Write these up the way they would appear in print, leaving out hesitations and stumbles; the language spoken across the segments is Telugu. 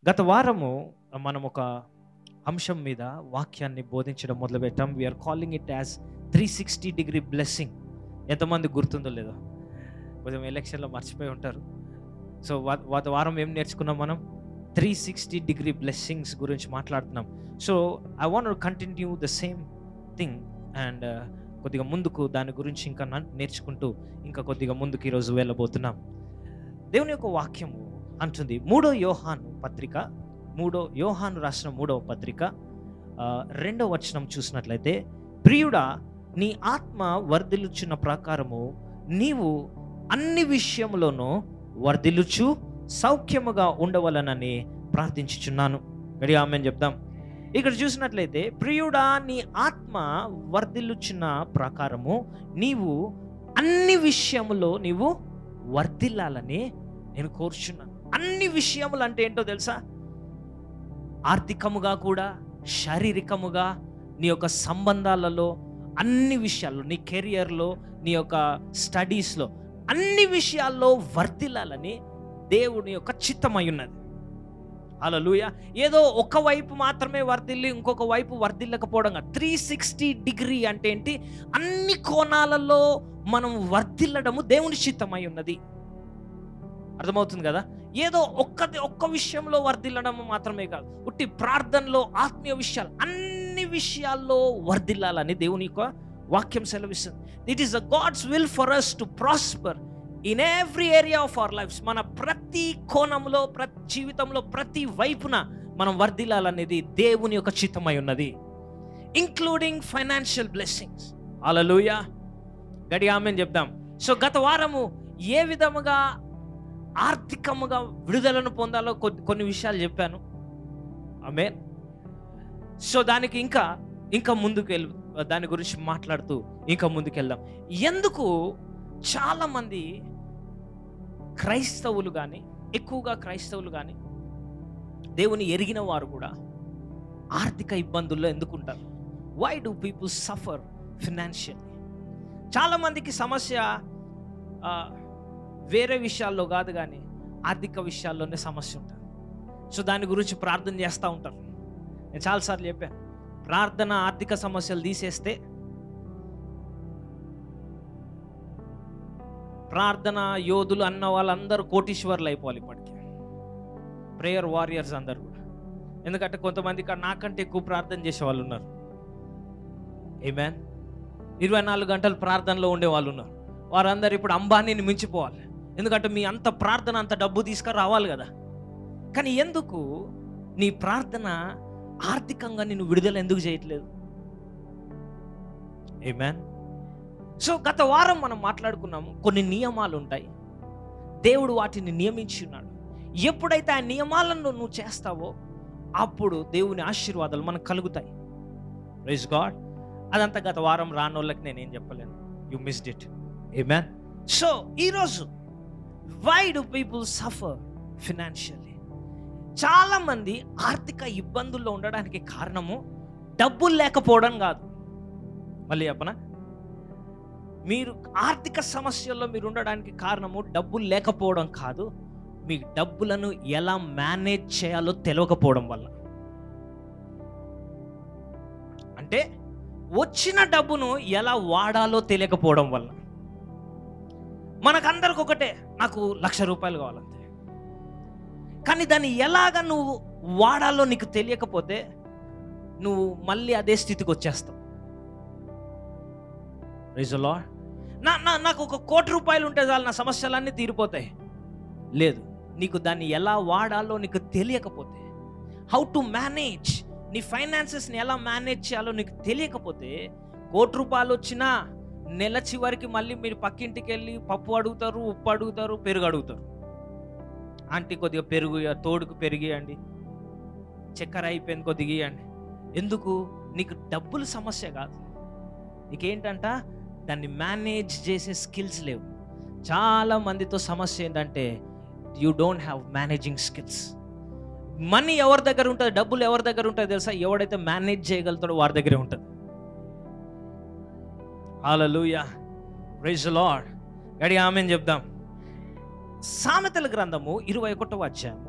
గత వారము మనం ఒక అంశం మీద వాక్యాన్ని బోధించడం మొదలుపెట్టాం. We're calling it as 360 blessing. ఎంతమంది గుర్తుందో లేదో, కొంచెం ఎలక్షన్లో మర్చిపోయి ఉంటారు. సో గత వారం ఏం నేర్చుకున్నాం మనం? 360 బ్లెస్సింగ్స్ గురించి మాట్లాడుతున్నాం. So I want to continue the same thing and కొద్దిగా ముందుకు దాని గురించి ఇంకా నేర్చుకుంటూ ఇంకా కొద్దిగా ముందుకు ఈరోజు వెళ్ళబోతున్నాం. దేవుని యొక్క వాక్యము అంటుంది, 3వ యోహాను రాసిన 3వ పత్రిక 2వ వచనం చూసినట్లయితే, ప్రియుడా, నీ ఆత్మ వర్ధిల్లుచున్న ప్రకారము నీవు అన్ని విషయములోనూ వర్ధిల్లుచు సౌఖ్యముగా ఉండవలనని ప్రార్థించుచున్నాను. గడి ఆమేన్ చెప్దాం. ఇక్కడ చూసినట్లయితే, ప్రియుడా, నీ ఆత్మ వర్ధిల్లుచున్న ప్రకారము నీవు అన్ని విషయములో నీవు వర్ధిల్లాలని నేను కోరుచున్నాను. అన్ని విషయములు అంటే ఏంటో తెలుసా? ఆర్థికముగా కూడా, శారీరకముగా, నీ యొక్క సంబంధాలలో, అన్ని విషయాల్లో, నీ కెరియర్లో, నీ యొక్క స్టడీస్లో, అన్ని విషయాల్లో వర్ధిల్లాలని దేవుని యొక్క చిత్తమై ఉన్నది. హల్లెలూయా. ఏదో ఒక వైపు మాత్రమే వర్ధిల్లి ఇంకొక వైపు వర్ధిల్లకపోవడం. 360 అంటే ఏంటి? అన్ని కోణాలలో మనం వర్ధిల్లడము దేవుని చిత్తమై ఉన్నది. అర్థమవుతుంది కదా? ఏదో ఒక్క విషయంలో వర్ధిల్లడము మాత్రమే కాదు, ఉట్టి ప్రార్థనలో, ఆత్మీయ విషయాలు, అన్ని విషయాల్లో వర్ధిల్లాలని దేవుని యొక్క వాక్యం సెలవిస్తుంది. It is the God's will for us to prosper in every area of our lifes. మన ప్రతి కోణంలో, ప్రతి జీవితంలో, ప్రతి వైపున మనం వర్ధిల్లాలనేది దేవుని యొక్క చిత్తమై ఉన్నది, ఇంక్లూడింగ్ ఫైనాన్షియల్ బ్లెస్సింగ్స్. హల్లెలూయా. గడి ఆమేన్ చెప్దాం. సో గత వారము ఏ విధముగా ఆర్థికముగా విడుదలను పొందాలో కొన్ని విషయాలు చెప్పాను. ఆమేన్. సో దానికి ఇంకా ముందుకు దాని గురించి మాట్లాడుతూ ఇంకా ముందుకెళ్దాం. ఎందుకు చాలామంది క్రైస్తవులు కానీ, ఎక్కువగా క్రైస్తవులు కానీ, దేవుని ఎరిగిన వారు కూడా ఆర్థిక ఇబ్బందుల్లో ఎందుకుంటారు? Why do people suffer financially? చాలామందికి సమస్య వేరే విషయాల్లో కాదు కానీ ఆర్థిక విషయాల్లోనే సమస్య ఉంటుంది. సో దాని గురించి ప్రార్థన చేస్తూ ఉంటారు. నేను చాలాసార్లు చెప్పాను, ప్రార్థన ఆర్థిక సమస్యలు తీసేస్తే ప్రార్థన యోధులు అన్న వాళ్ళందరూ కోటీశ్వర్లు అయిపోవాలి ఇప్పటికీ, ప్రేయర్ వారియర్స్ అందరు కూడా. ఎందుకంటే కొంతమంది నాకంటే ఎక్కువ ప్రార్థన చేసే వాళ్ళు ఉన్నారు. ఆమేన్. 24 గంటలు ప్రార్థనలో ఉండే వాళ్ళు ఉన్నారు. వారందరూ ఇప్పుడు అంబానీని మించిపోవాలి. ఎందుకంటే మీ అంత ప్రార్థన, అంత డబ్బు తీసుకురావాలి కదా. కానీ ఎందుకు నీ ప్రార్థన ఆర్థికంగా నిన్ను విడుదల ఎందుకు చేయట్లేదు? ఆమేన్. సో గత వారం మనం మాట్లాడుకున్నాము, కొన్ని నియమాలు ఉంటాయి, దేవుడు వాటిని నియమించి ఉన్నాడు. ఎప్పుడైతే ఆ నియమాలను నువ్వు చేస్తావో అప్పుడు దేవుని ఆశీర్వాదాలు మనకు కలుగుతాయి. Praise God. అదంతా గత వారం రానోళ్ళకి నేనేం చెప్పలేను. You missed it. Amen. So ఈరోజు why do people suffer financially? చాలా మంది ఆర్థిక ఇబ్బందుల్లో ఉండడానికి కారణము డబ్బులు లేకపోవడం కాదు. మళ్ళీ చెప్పనా? మీరు ఆర్థిక సమస్యల్లో మీరు ఉండడానికి కారణము డబ్బులు లేకపోవడం కాదు, మీ డబ్బులను ఎలా మేనేజ్ చేయాలో తెలియకపోవడం వల్ల. అంటే వచ్చిన డబ్బును ఎలా వాడాలో తెలియకపోవడం వల్ల. మనకందరికి ఒకటే, నాకు 1,00,000 రూపాయలు కావాలంతే. కానీ దాన్ని ఎలాగ నువ్వు వాడాలో నీకు తెలియకపోతే నువ్వు మళ్ళీ అదే స్థితికి వచ్చేస్తావు. Praise the lord. నాకు 1,00,00,000 రూపాయలు ఉంటే చాలు, నా సమస్యలన్నీ తీరిపోతాయి. లేదు, నీకు దాన్ని ఎలా వాడాలో నీకు తెలియకపోతే, హౌ టు మేనేజ్, నీ ఫైనాన్సెస్ని ఎలా మేనేజ్ చేయాలో నీకు తెలియకపోతే, 1,00,00,000 రూపాయలు వచ్చినా నెల చివరికి మళ్ళీ మీరు పక్కింటికి వెళ్ళి పప్పు అడుగుతారు, ఉప్పు అడుగుతారు, పెరుగు అడుగుతారు. ఆంటీ కొద్దిగా పెరుగు, తోడుకు పెరిగియండి, చక్కెర అయిపోయింది కొద్దిగా ఇవ్వండి. ఎందుకు? నీకు డబ్బులు సమస్య కాదు, నీకేంటంట దాన్ని మేనేజ్ చేసే స్కిల్స్ లేవు. చాలా మందితో సమస్య ఏంటంటే you don't have managing skills. Money ఎవరి దగ్గర ఉంటుంది, డబ్బులు ఎవరి దగ్గర ఉంటుంది తెలుసా? ఎవడైతే మేనేజ్ చేయగలుగుతాడో వారి దగ్గరే ఉంటుంది. హల్లెలూయా. Praise the lord. గడి ఆమేన్ చెప్దాం. సామెతల గ్రంథము 21వ అధ్యాయము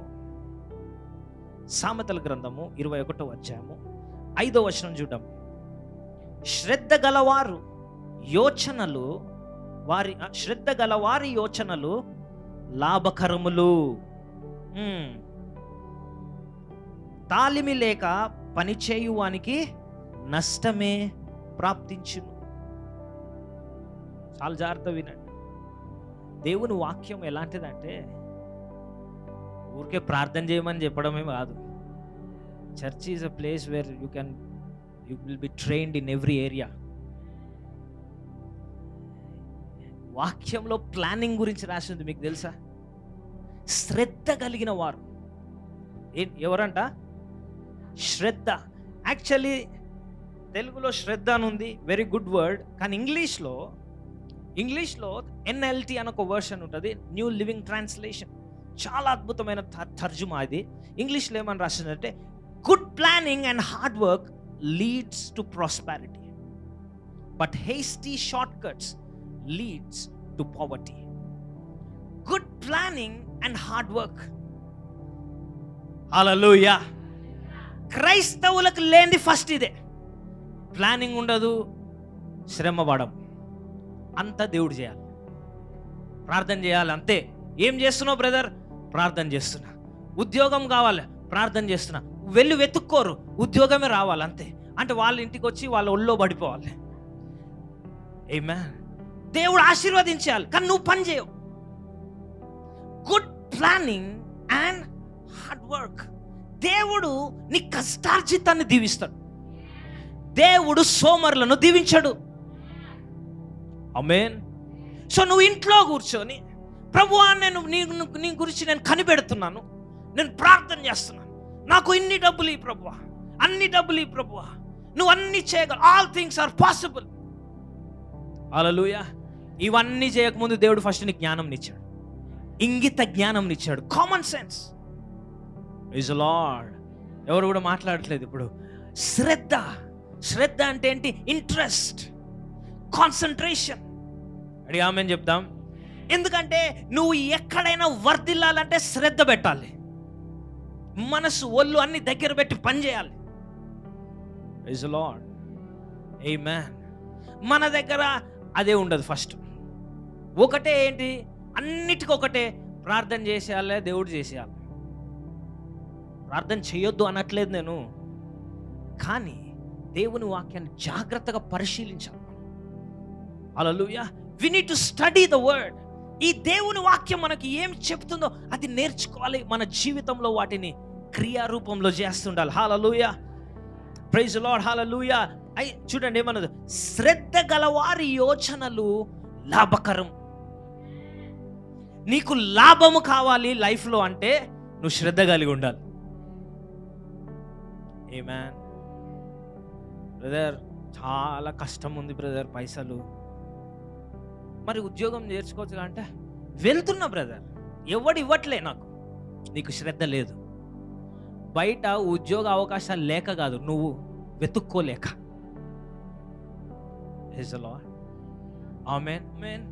సామెతల గ్రంథము 21వ అధ్యాయము 5వ వచనం చూద్దాం. శ్రద్ధ గలవారి యోచనలు లాభకరములు, తాలిమి లేక పనిచేయువానికి నష్టమే ప్రాప్తించును. చాలా జాగ్రత్త వినండి. దేవుని వాక్యం ఎలాంటిదంటే ఊరికే ప్రార్థన చేయమని చెప్పడమే కాదు. Church is a place where you will be trained in every area. వాక్యంలో ప్లానింగ్ గురించి రాసింది మీకు తెలుసా? శ్రద్ధ కలిగిన వారు ఎవరంట? శ్రద్ధ. యాక్చువల్లీ తెలుగులో శ్రద్ధ అని ఉంది, వెరీ గుడ్ వర్డ్. కానీ ఇంగ్లీష్లో NLT అని ఒక వర్షన్ ఉంటుంది, న్యూ లివింగ్ ట్రాన్స్లేషన్. చాలా అద్భుతమైన తర్జుమా అది. ఇంగ్లీష్లో ఏమని రాసిందంటే, good planning and hard work leads to prosperity, but hasty short cuts leads to poverty. Good planning and hard work. Hallelujah. క్రైస్తవులకు లేనిది ఫస్ట్ ఇదే. ప్లానింగ్ ఉండదు, శ్రమ పడం, అంతా దేవుడు చేయాలి, ప్రార్థన చేయాలి అంతే. ఏం చేస్తున్నావు బ్రదర్? ప్రార్థన చేస్తున్నా. ఉద్యోగం కావాలి, ప్రార్థన చేస్తున్నా. వెళ్ళి వెతుక్కోరు, ఉద్యోగమే రావాలి అంతే. అంటే వాళ్ళ ఇంటికి వచ్చి వాళ్ళ ఒళ్ళో పడిపోవాలి. ఆమేన్. దేవుడు ఆశీర్వదించాలి, కానీ నువ్వు పని చేయవు. Good planning and hard work. దేవుడు నీ కష్టార్జితాన్ని దీవిస్తాడు. దేవుడు సోమరులను దీవించడు. ఆమేన్. సో నువ్వు ఇంట్లో కూర్చొని, ప్రభువా నేను నీ గురించి నేను కనిపెడుతున్నాను, నేను ప్రార్థన చేస్తున్నాను, నాకు ఇన్ని డబ్బులు ఈ ప్రభువా, అన్ని డబ్బులు ఈ ప్రభువా, నువ్వు అన్ని చేయగలవు, ఆల్ థింగ్స్ ఆర్ పాసిబుల్. హల్లెలూయా. ఇవన్నీ చేయకముందు దేవుడు ఫస్ట్ నీ జ్ఞానం ఇచ్చాడు, ఇంగిత జ్ఞానం ఇచ్చాడు, common sense. Praise the Lord. ఎవరు కూడా మాట్లాడట్లేదు ఇప్పుడు. శ్రద్ధ అంటే ఏంటి? Interest, concentration. అడిగి ఆమెను చెప్దాం. ఎందుకంటే నువ్వు ఎక్కడైనా వర్ధిల్లాలంటే శ్రద్ధ పెట్టాలి, మనసు ఒళ్ళు అన్ని దగ్గర పెట్టి పని చేయాలి. Praise the lord. ఆమేన్. మన దగ్గర అదే ఉండదు. ఫస్ట్ ఒకటే ఏంటి? అన్నిటికీ ఒకటే, ప్రార్థన చేసేయాలి, దేవుడు చేసేయాలి. ప్రార్థన చేయొద్దు అనట్లేదు నేను, కానీ దేవుని వాక్యాన్ని జాగ్రత్తగా పరిశీలించాలి. Hallelujah. We need to study the word. ఈ దేవుని వాక్యం మనకి ఏం చెప్తుందో అది నేర్చుకోవాలి, మన జీవితంలో వాటిని క్రియారూపంలో చేస్తుండాలి. Hallelujah. Praise the lord. Hallelujah. చూడండి ఏమన్నది? శ్రద్ధ గలవారి యోచనలు లాభకరం. నీకు లాభము కావాలి లైఫ్లో అంటే నువ్వు శ్రద్ధ కలిగి ఉండాలి. ఆమేన్. బ్రదర్ చాలా కష్టం ఉంది బ్రదర్, పైసలు, మరి ఉద్యోగం నేర్చుకోవచ్చు అంటే వెళ్తున్నా బ్రదర్, ఎవడు ఇవ్వట్లే నాకు. నీకు శ్రద్ధ లేదు. బయట ఉద్యోగ అవకాశాలు లేక కాదు, నువ్వు వెతుక్కోలేక. ఆమేన్. ఆమేన్.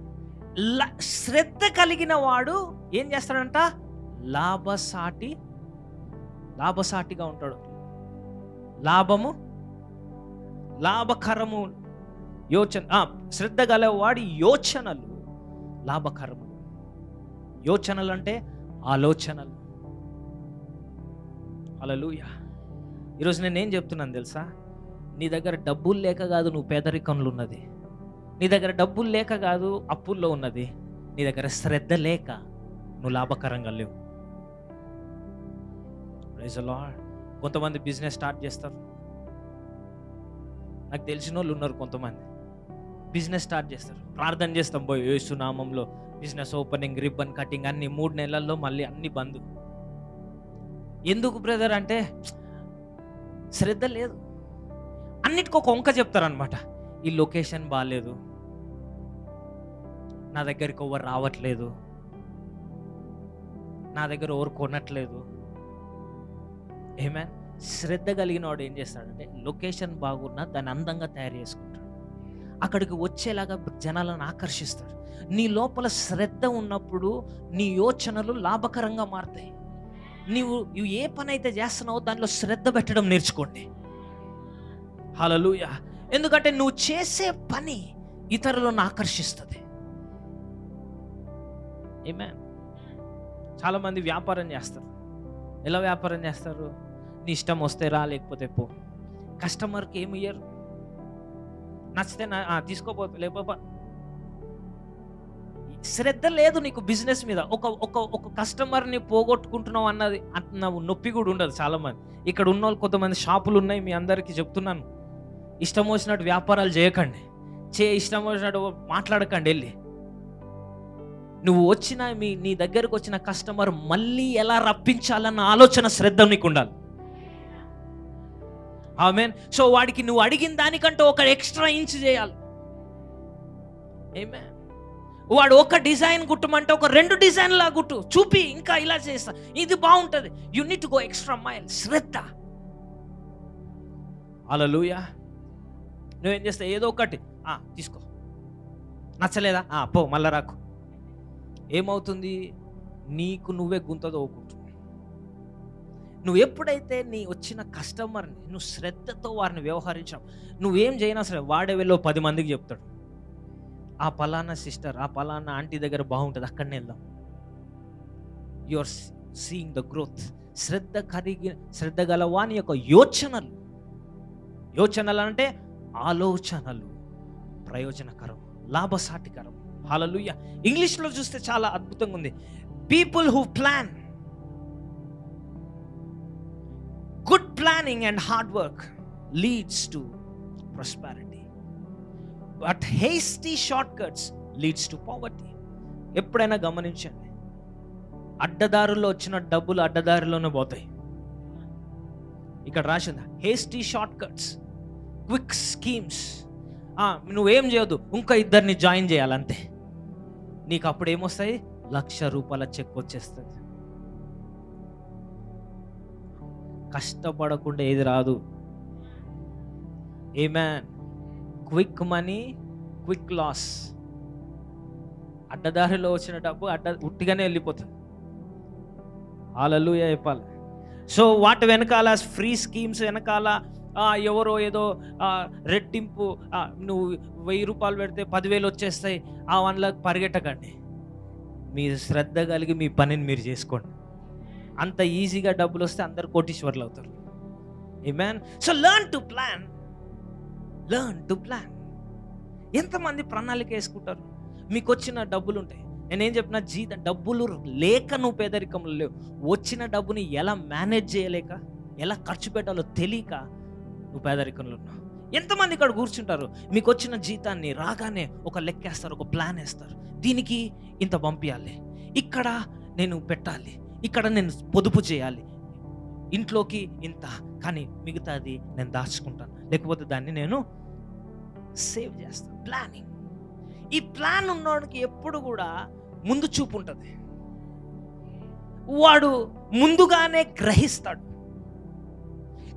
శ్రద్ధ కలిగిన వాడు ఏం చేస్తాడంట? లాభసాటిగా ఉంటాడు. లాభకరము యోచన. శ్రద్ధ గలవాడి యోచనలు లాభకరము. యోచనలు అంటే ఆలోచనలు. హల్లెలూయా. ఈరోజు నేనేం చెప్తున్నాను తెలుసా? నీ దగ్గర డబ్బులు లేక కాదు నువ్వు పేదరికంలో ఉన్నది, నీ దగ్గర డబ్బులు లేక కాదు అప్పుల్లో ఉన్నది, నీ దగ్గర శ్రద్ధ లేక నువ్వు లాభకరంగా లేవు. Praise the Lord. కొంతమంది బిజినెస్ స్టార్ట్ చేస్తారు, నాకు తెలిసిన వాళ్ళు ఉన్నారు, కొంతమంది బిజినెస్ స్టార్ట్ చేస్తారు. ప్రార్థన చేస్తాం, పోయి యేసు నామంలో బిజినెస్ ఓపెనింగ్, రిబ్బన్ కటింగ్, అన్ని 3 నెలల్లో మళ్ళీ అన్ని బంద్. ఎందుకు బ్రదర్ అంటే శ్రద్ధ లేదు. అన్నిటికీ ఒక వంక చెప్తారనమాట. ఈ లొకేషన్ బాగాలేదు, నా దగ్గరికి ఎవరు రావట్లేదు, నా దగ్గర ఎవరు కొనట్లేదు. ఆమేన్. శ్రద్ధ కలిగిన వాడు ఏం చేస్తాడంటే లొకేషన్ బాగున్నా దాన్ని అందంగా తయారు చేసుకుంటాడు, అక్కడికి వచ్చేలాగా జనాలను ఆకర్షిస్తాడు. నీ లోపల శ్రద్ధ ఉన్నప్పుడు నీ యోచనలు లాభకరంగా మారుతాయి. నువ్వు ఏ పని అయితే చేస్తున్నావో దానిలో శ్రద్ధ పెట్టడం నేర్చుకోండి. హల్లెలూయా. ఎందుకంటే నువ్వు చేసే పని ఇతరులను ఆకర్షిస్తుంది. ఆమేన్. చాలామంది వ్యాపారం చేస్తారు. ఎలా వ్యాపారం చేస్తారు? నీ ఇష్టం వస్తే రా, లేకపోతే పో. కస్టమర్కి ఏమి ఇయ్యరు. నచ్చితే తీసుకోపోతే, లేకపోతే శ్రద్ధ లేదు నీకు బిజినెస్ మీద. ఒక కస్టమర్ని పోగొట్టుకుంటున్నావు అన్న నొప్పి కూడా ఉండదు చాలామంది. ఇక్కడ ఉన్న వాళ్ళు కొంతమంది షాపులు ఉన్నాయి, మీ అందరికీ చెప్తున్నాను, ఇష్టం వచ్చినట్టు వ్యాపారాలు చేయకండి, ఇష్టం వచ్చినట్టు మాట్లాడకండి. వెళ్ళి నువ్వు నీ దగ్గరకు వచ్చిన కస్టమర్ మళ్ళీ ఎలా రప్పించాలన్న ఆలోచన, శ్రద్ధ నీకు ఉండాలి. ఆమేన్. సో వాడికి నువ్వు అడిగిన దానికంటే ఒక ఎక్స్ట్రా ఇంచ్ చేయాలి. ఆమేన్. వాడు ఒక డిజైన్ కుట్టమంటే ఒక 2 డిజైన్లా కుట్టు, చూపి ఇంకా ఇలా చేస్తా, ఇది బాగుంటుంది. You need to go extra mile. శ్రద్ధ. హల్లెలూయా. నువ్వేం చేస్తా, ఏదో ఒకటి తీసుకో, నచ్చలేదా పో, మళ్ళా రాకు. ఏమవుతుంది? నీకు నువ్వే గుంత తోకుంటున్నావు. నువ్వు ఎప్పుడైతే నీ వచ్చిన కస్టమర్ని నువ్వు శ్రద్ధతో వారిని వ్యవహరించావు, నువ్వేం చేయనా సరే వాడే వెళ్ళో 10 మందికి చెప్తాడు, ఆ పలానా సిస్టర్, ఆ పలానా ఆంటీ దగ్గర బాగుంటుంది, అక్కడనే వెళ్దాం. You are seeing the growth. శ్రద్ధ గల వాని యొక్క యోచనలు అంటే ఆలోచనలు ప్రయోజనకరం, లాభసాటికరం. హల్లెలూయా. ఇంగ్లీష్లో చూస్తే చాలా అద్భుతంగా ఉంది. People who plan, good planning and hard work leads to prosperity, but hasty short cuts leads to poverty. ఎప్పుడైనా గమనించండి, అడ్డదారుల్లో వచ్చిన డబ్బులు అడ్డదారిలోనే పోతాయి. ఇక్కడ రాసిందా, hasty short cuts, quick schemes. నువ్వేం చేయొద్దు, ఇంకా 2 జాయిన్ చేయాలంతే, నీకు అప్పుడు ఏమొస్తాయి? ₹1,00,000 చెక్ వచ్చేస్తుంది. కష్టపడకుండా ఏది రాదు. Amen. Quick money, quick loss. అడ్డదారిలో వచ్చిన డబ్బు ఉట్టిగానే వెళ్ళిపోతుంది. హల్లెలూయా చెప్పాలి. సో వాటి వెనకాల, ఫ్రీ స్కీమ్స్ వెనకాల ఎవరో ఏదో రెట్టింపు, నువ్వు ₹1000 పెడితే 10,000 వచ్చేస్తాయి, ఆ 1,00,000 పరిగెట్టకండి. మీరు శ్రద్ధ కలిగి మీ పనిని మీరు చేసుకోండి. అంత ఈజీగా డబ్బులు వస్తే అందరు కోటీశ్వర్లు అవుతారు. Amen. So learn to plan. ఎంతమంది ప్రణాళిక వేసుకుంటారు? మీకు వచ్చిన డబ్బులు ఉంటాయి, నేనేం చెప్పిన డబ్బులు లేక నువ్వు పేదరికంలో లేవు, వచ్చిన డబ్బుని ఎలా మేనేజ్ చేయలేక, ఎలా ఖర్చు పెట్టాలో తెలియక నువ్వు పేదరికంలో ఉన్నావు. ఎంతమంది ఇక్కడ కూర్చుంటారు, మీకు వచ్చిన జీతాన్ని రాగానే ఒక లెక్కేస్తారు, ఒక ప్లాన్ వేస్తారు, దీనికి ఇంత పంపించాలి, ఇక్కడ నేను పెట్టాలి, ఇక్కడ నేను పొదుపు చేయాలి, ఇంట్లోకి ఇంత, కానీ మిగతాది నేను దాచుకుంటాను, లేకపోతే దాన్ని నేను సేవ్ చేస్తాను. ప్లానింగ్. ఈ ప్లాన్ ఉన్నోడికి ఎప్పుడు కూడా ముందు చూపు ఉంటుంది. వాడు ముందుగానే గ్రహిస్తాడు.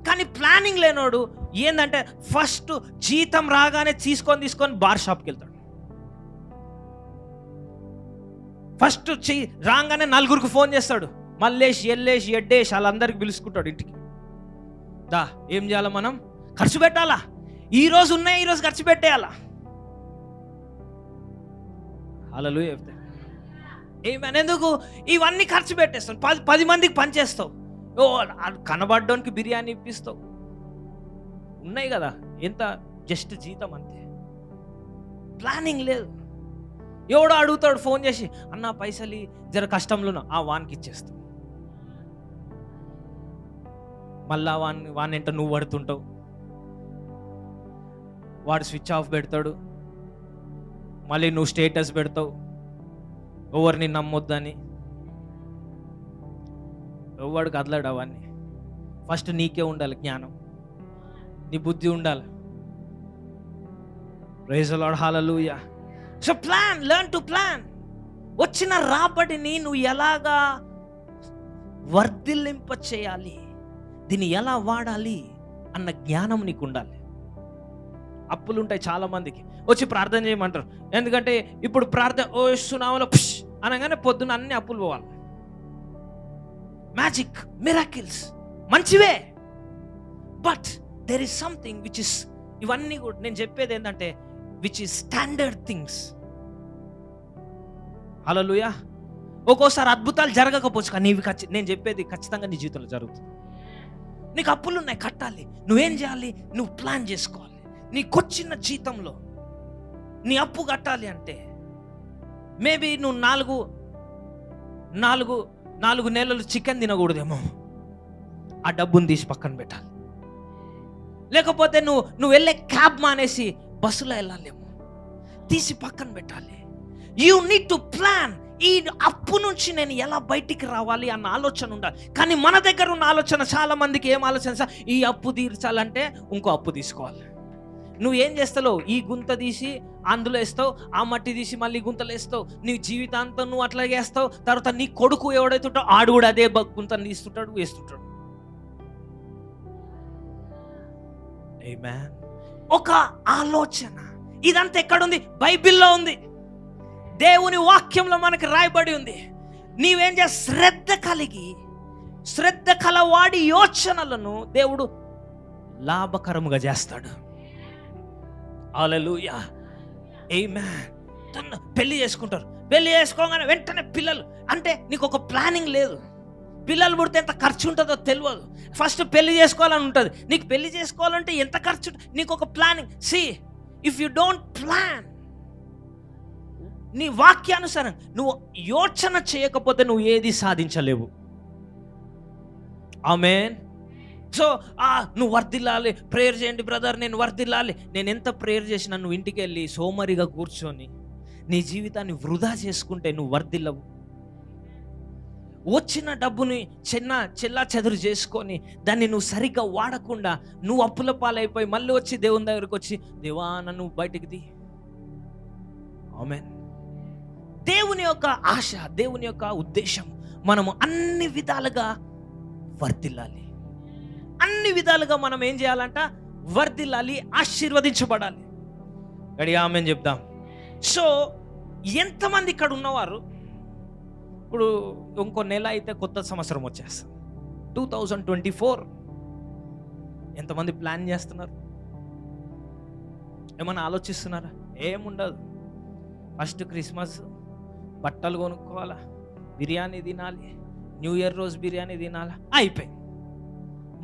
కానీ ప్లానింగ్ లేనోడు ఏంటంటే ఫస్ట్ జీతం రాగానే తీసుకొని బార్ షాప్కి వెళ్తాడు. ఫస్ట్ రాగానే 4గురికి ఫోన్ చేస్తాడు, మల్లేష్, ఎల్లేష్, ఎడ్డేష్, వాళ్ళందరికి పిలుచుకుంటాడు ఇంటికి. ఏం చేయాలా? మనం ఖర్చు పెట్టాలా, ఈరోజు ఉన్నాయి, ఈరోజు ఖర్చు పెట్టేయాలా. హల్లెలూయా. ఏమని ఎందుకు ఇవన్నీ ఖర్చు పెట్టేస్తావు, 10 మందికి పనిచేస్తావు, కనబడ్డానికి బిర్యానీ ఇప్పిస్తావు, ఉన్నాయి కదా, ఎంత జస్ట్ జీతం అంతే. ప్లానింగ్ లేదు. ఎవడో అడుగుతాడు ఫోన్ చేసి, అన్న పైసలు జర కష్టంలో, వానికి ఇచ్చేస్తావు. మళ్ళా వాని ఎంట నువ్వు పడుతుంటావు, వాడు స్విచ్ ఆఫ్ పెడతాడు, మళ్ళీ నువ్వు స్టేటస్ పెడతావు ఎవరిని నమ్మొద్దని. ఎవడు కదలాడు అవన్నీ. ఫస్ట్ నీకే ఉండాలి జ్ఞానం, నీ బుద్ధి ఉండాలి. Praise the lord. Hallelujah. So plan, learn to plan. వచ్చిన రాబడిని నువ్వు ఎలాగా వర్ధిల్లింప చేయాలి, దీన్ని ఎలా వాడాలి అన్న జ్ఞానం నీకు ఉండాలి. అప్పులు ఉంటాయి చాలా మందికి, వచ్చి ప్రార్థన చేయమంటారు. ఎందుకంటే ఇప్పుడు ప్రార్థన ఓ సునామలో అనగానే పొద్దున్న అన్ని అప్పులు పోవాలి. మ్యాజిక్, మిరాకిల్స్ మంచివే. But there is something which is, ఇవన్నీ కూడా నేను చెప్పేది ఏంటంటే విచ్ ఇస్ స్టాండర్డ్ థింగ్స్. హల్లెలూయా. ఒక్కోసారి అద్భుతాలు జరగకపోవచ్చు, కానీ నేను చెప్పేది ఖచ్చితంగా నీ జీవితంలో జరుగుతుంది. నీకు అప్పులు ఉన్నాయి, కట్టాలి. నువ్వేం చేయాలి? నువ్వు ప్లాన్ చేసుకోవాలి. నీకొచ్చిన జీతంలో నీ అప్పు కట్టాలి అంటే మేబీ నువ్వు నాలుగు నెలలు చికెన్ తినకూడదేమో, ఆ డబ్బుని తీసి పక్కన పెట్టాలి. లేకపోతే నువ్వు వెళ్ళే క్యాబ్ మానేసి బస్సులో వెళ్ళాలేమో, తీసి పక్కన పెట్టాలి. You need to plan. ఈ అప్పు నుంచి నేను ఎలా బయటికి రావాలి అన్న ఆలోచన ఉండాలి. కానీ మన దగ్గర ఉన్న ఆలోచన, చాలా మందికి ఏం ఆలోచన, ఈ అప్పు తీర్చాలంటే ఇంకో అప్పు తీసుకోవాలి. నువ్వు ఏం చేస్తావు? ఈ గుంత తీసి అందులో వేస్తావు, ఆ మట్టి తీసి మళ్ళీ గుంతలు వేస్తావు. నీ జీవితాంతం నువ్వు అట్లాగే వేస్తావు. తర్వాత నీ కొడుకు ఎవడైతే ఉంటాడో ఆడు కూడా అదే గుంతను తీస్తుంటాడు, వేస్తుంటాడు. ఆమేన్. ఒక ఆలోచన, ఇదంతా ఎక్కడుంది? బైబిల్లో ఉంది, దేవుని వాక్యంలో మనకు రాయబడి ఉంది. నీవేం చేస్తా? శ్రద్ధ కలవాడి యోచనలను దేవుడు లాభకరముగా చేస్తాడు. హల్లెలూయా. ఆమేన్. పెళ్లి చేసుకుంటారు, పెళ్లి చేసుకోగానే వెంటనే పిల్లలు అంటే నీకు ఒక ప్లానింగ్ లేదు. పిల్లలు పుడితే ఎంత ఖర్చు ఉంటుందో తెలియదు. ఫస్ట్ పెళ్లి చేసుకోవాలని ఉంటుంది. నీకు పెళ్లి చేసుకోవాలంటే ఎంత ఖర్చు, నీకు ఒక planning. See, if you don't plan, నీ వాక్యానుసారం నువ్వు యోచన చేయకపోతే నువ్వు ఏది సాధించలేవు. ఆమేన్. సో నువ్వు వర్ధిల్లాలి, ప్రేయర్ చేయండి బ్రదర్, నేను వర్ధిల్లాలి. నేను ఎంత ప్రేయర్ చేసినా నువ్వు ఇంటికి వెళ్ళి సోమరిగా కూర్చొని నీ జీవితాన్ని వృధా చేసుకుంటే నువ్వు వర్ధిల్లవు. వచ్చిన డబ్బుని చెల్లా చెదురు చేసుకొని దాన్ని నువ్వు సరిగ్గా వాడకుండా నువ్వు అప్పుల పాలైపోయి మళ్ళీ వచ్చి దేవుని దగ్గరికి వచ్చి, దేవా నన్ను బయటికి తీ. ఆమేన్. దేవుని యొక్క ఆశ, దేవుని యొక్క ఉద్దేశం మనము అన్ని విధాలుగా వర్ధిల్లాలి. అన్ని విధాలుగా మనం ఏం చేయాలంట? వర్ధిల్లాలి, ఆశీర్వదించబడాలి. గడిగా ఆమేన్ చెప్దాం. సో ఎంతమంది ఇక్కడ ఉన్నవారు, ఇప్పుడు ఇంకో నెల అయితే కొత్త సంవత్సరం వచ్చేస్తుంది, 2024. ఎంతమంది ప్లాన్ చేస్తున్నారు? ఏమన్నా ఆలోచిస్తున్నారా? ఏముండదు. ఫస్ట్ క్రిస్మస్ బట్టలు కొనుక్కోవాలా, బిర్యానీ తినాలి, న్యూ ఇయర్ రోజు బిర్యానీ తినాలా, అయిపోయింది.